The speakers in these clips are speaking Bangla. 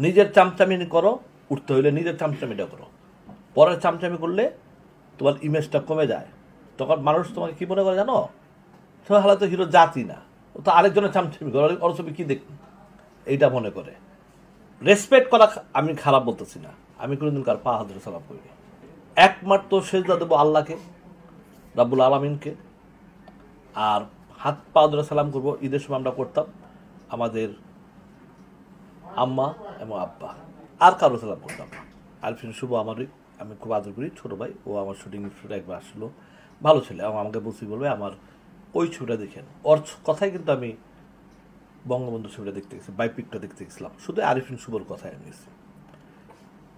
নিজের চামচামি করো, উঠতে হইলে নিজের চামচামিটা করো। পরের চামচামি করলে তোমার ইমেজটা কমে যায়। তখন মানুষ তোমাকে কী মনে করে জানো? সবাই হালা তো হিরো জাতি না, ও তো আরেকজনের চামচামি করে, ওর ছবি কী দেখ, এইটা মনে করে। রেসপেক্ট করা আমি খারাপ বলতেছি না, আমি কোনোদিন কার পা হাতে সালাম করিনি। একমাত্র সেজদা দেবো আল্লাহকে, রাব্বুল আলামিনকে, আর হাত পা ধরে সালাম করবো। ঈদের সময় আমরা করতাম আমাদের আম্মা এবং আব্বা, আর কারো সালাম করতাম না। আরফিন শুভ আমারই, আমি খুব আদর করি, ছোটো ভাই। ও আমার শুটিং শুটে একবার আসলো, ভালো ছেলে, এবং আমাকে বলছি বলবে আমার ওই ছবিটা দেখেন। ওর কথাই কিন্তু আমি বঙ্গবন্ধু ছবিটা দেখতে গেছি, বাইপিকটা দেখতে গেছিলাম, শুধু আরিফিন শুভর কথাই আমি গেছি।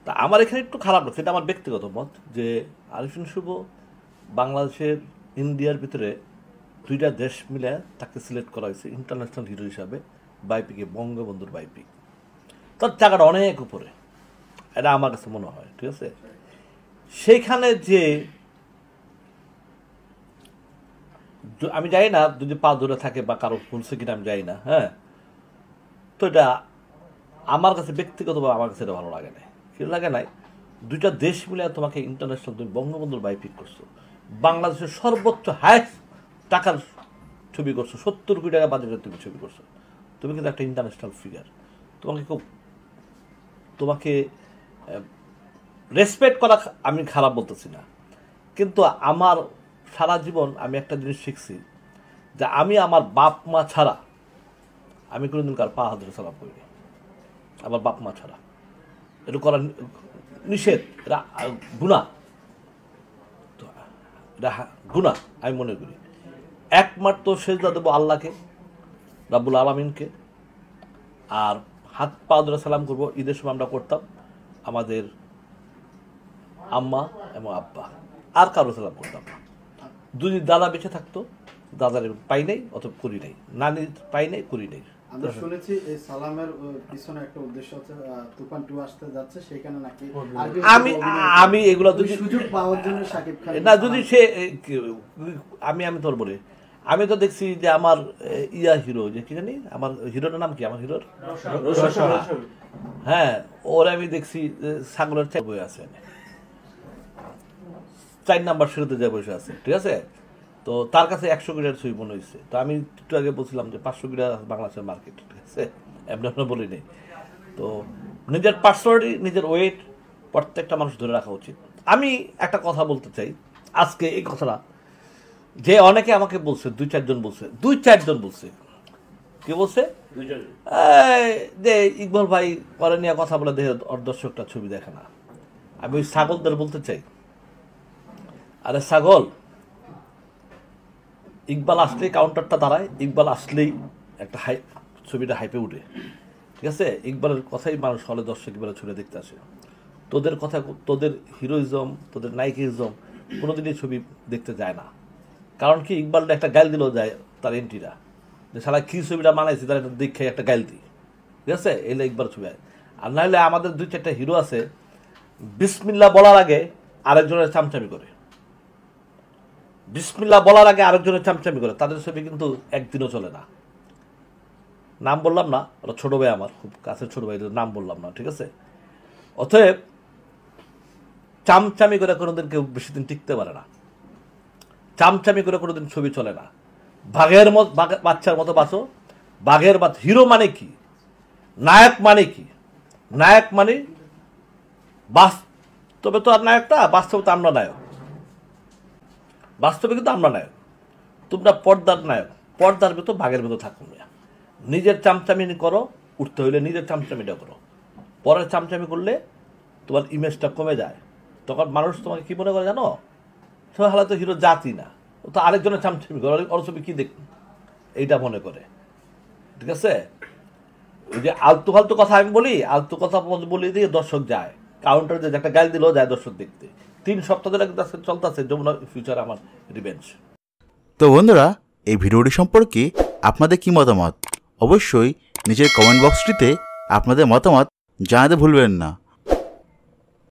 তা আমার এখানে একটু খারাপ লাগছে, এটা আমার ব্যক্তিগত মত, যে আরিফিন শুভ বাংলাদেশের ইন্ডিয়ার ভিতরে দুইটা দেশ মিলে তাকে সিলেক্ট করা হয়েছে ইন্টারন্যাশনাল হিরো হিসাবে, বাইপিকে, বঙ্গবন্ধুর বাইপিক। তার জায়গাটা অনেক উপরে, এটা আমার কাছে মনে হয়। ঠিক আছে, সেইখানে যে আমি জানি না যদি পা ধরে থাকে বা কারো শুনছে কিনা আমি জানি না, হ্যাঁ, তো এটা আমার কাছে ব্যক্তিগতভাবে আমার কাছে এটা ভালো লাগে না। কি লাগে নাই, দুইটা দেশ মিলে তোমাকে ইন্টারন্যাশনাল, তুমি বঙ্গবন্ধুর বাইপিক করছো, বাংলাদেশের সর্বোচ্চ হাইস্ট টাকার ছবি করছো, 70 কোটি টাকা বাজেটের তুমি ছবি করছো, তুমি কিন্তু একটা ইন্টারন্যাশনাল ফিগার। তোমাকে রেসপেক্ট করা আমি খারাপ বলতেছি না, কিন্তু আমার সারা জীবন আমি একটা জিনিস শিখছি, যে আমি আমার বাপ মা ছাড়া আমি কোনোদিন কার পা হাতে সালাম করিনি, আমার বাপ মা ছাড়া। এটা করা নিষেধ, এটা গুনাহ, এটা গুনাহ আমি মনে করি। একমাত্র সেজদা দেবো আল্লাহকে, রাব্বুল আলামিনকে, আর হাত পা ধরে সালাম করবো। ঈদের সময় আমরা করতাম আমাদের আম্মা এবং আব্বা, আর কারো সালাম করতাম না। যদি দাদা বেঁচে থাকতো, দাদার পাই নাই, অত করি নাই, নানি পাই নাই, করি নাই। আমরা শুনেছি এই সালামের পিছনে একটা উদ্দেশ্য আছে, তুফান 2 আসতে যাচ্ছে, সেখানে নাকি আমি এগুলো সুযোগ পাওয়ার জন্য শাকিব খান না, যদি সে আমি তোর বলি, আমি তো দেখছি যে আমার ইয়া হিরো, যে কি জানি আমার হিরোটার নাম কি, আমার হিরোর, হ্যাঁ, ওর আমি দেখছি ছাগলের চাই বই আছে, 4 নাম্বার শুরুতে যা বসে আছে। ঠিক আছে, তো তার কাছে 100 কোটির ছবি মনে হয়েছে। তো আমি একটু আগে বলছিলাম যে 500 কোটি বাংলাদেশের মার্কেট। ঠিক আছে, এমনি আমরা বলি নেই। তো নিজের পার্সোনালিটি, নিজের ওয়েট প্রত্যেকটা মানুষ ধরে রাখা উচিত। আমি একটা কথা বলতে চাই আজকে, এই কথাটা যে অনেকে আমাকে বলছে, 2-4 জন বলছে, কে বলছে যে ইকবাল ভাই পরে নিয়ে কথা বলে দেখে ওর দর্শকটা ছবি দেখে না। আমি ওই ছাগলদের বলতে চাই, আরে ছাগল, ইকবাল আসলেই কাউন্টারটা দাঁড়ায়, ইকবাল আসলেই একটা ছবিটা হাইপে উঠে। ঠিক আছে, ইকবালের কথাই মানুষ হলে দর্শক ইকবালের ছবি দেখতে আসে। তোদের কথা, তোদের হিরোইজম, তোদের নায়িকিজম কোনোদিনই ছবি দেখতে যায় না। কারণ কি, ইকবালটা একটা গাইল দিলেও যায় তার এন্ট্রিরা, যে সারা কী ছবিটা বানাইছি তার একটা দেখে একটা গাইল দিই। ঠিক আছে, এলে ইকবাল ছবি। আর নাহলে আমাদের 2-4টা হিরো আছে, বিসমিল্লাহ বলার আগে আরেকজনের চামচামি করে, বিসমিল্লাহ বলার আগে আরেকজনের চামচামি করে, তাদের ছবি কিন্তু একদিনও চলে না। নাম বললাম না, ওরা ছোট ভাই, আমার খুব কাছের ছোট ভাই, নাম বললাম না। ঠিক আছে, অতএব চামচামি করে কোনোদিন কেউ বেশি দিন টিকতে পারে না, চামচামি করে কোনোদিন ছবি চলে না। বাঘের মতো, বাচ্চার মতো বাঁচো। বাঘের বাচ্চা, হিরো মানে কি, নায়ক মানে কি, নায়ক মানে বাস্তবে তো আর নায়কটা, বাস্তবে তো আমরা নায়ক, বাস্তবে কিন্তু আমরা নায়ক, তোমরা পর্দার নায়ক, পর্দার ভেতর বাঘের ভেতর থাকুন। নিজের চামচামি করো, উঠতে হইলে নিজের চামচামিটা করো। পরের চামচামি করলে তোমার ইমেজটা কমে যায়। তখন মানুষ তোমাকে কি মনে করে জানো? সবাই হালা তো হিরো জাতি না, ও তো আরেকজনের চামচামি করে, ওর ছবি কি দেখ, এইটা মনে করে। ঠিক আছে, ওই যে আলতু ফালতু কথা আমি বলি, আলতু কথা বলি দিয়ে দর্শক যায়, কাউন্টার যে একটা গাল দিলেও যায় দর্শক দেখতে। 3 সপ্তাহ ধরে চলতেছে যমুনা ফিউচার আমার রিভেঞ্জ। তো বন্ধুরা, এই ভিডিওটি সম্পর্কে আপনাদের কি মতামত? অবশ্যই নিচের কমেন্ট বক্সটিতে আপনাদের মতামত জানাতে ভুলবেন না।